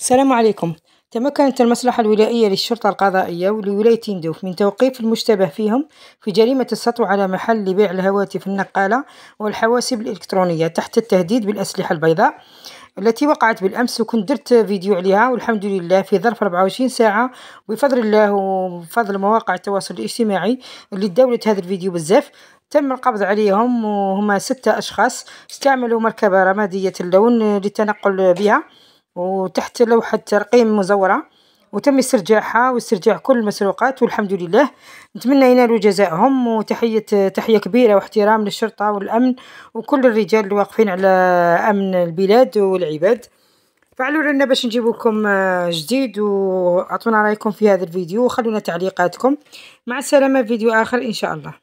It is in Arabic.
السلام عليكم. تمكنت المصلحة الولائية للشرطة القضائية لولاية تندوف من توقيف المشتبه فيهم في جريمة السطو على محل لبيع الهواتف النقالة والحواسب الإلكترونية تحت التهديد بالأسلحة البيضاء التي وقعت بالأمس، وكنت درت فيديو عليها والحمد لله في ظرف 24 ساعة بفضل الله وبفضل مواقع التواصل الاجتماعي اللي تداولت هذا الفيديو بزاف. تم القبض عليهم، وهما 6 أشخاص استعملوا مركبة رمادية اللون للتنقل بها وتحت لوحة ترقيم مزورة، وتم استرجاعها واسترجاع كل المسروقات والحمد لله. نتمنى ينالوا جزائهم، تحية كبيرة واحترام للشرطة والأمن وكل الرجال اللي واقفين على أمن البلاد والعباد. فعلوا لنا باش نجيب لكم جديد، وأعطونا رأيكم في هذا الفيديو وخلونا تعليقاتكم. مع السلامة، فيديو آخر إن شاء الله.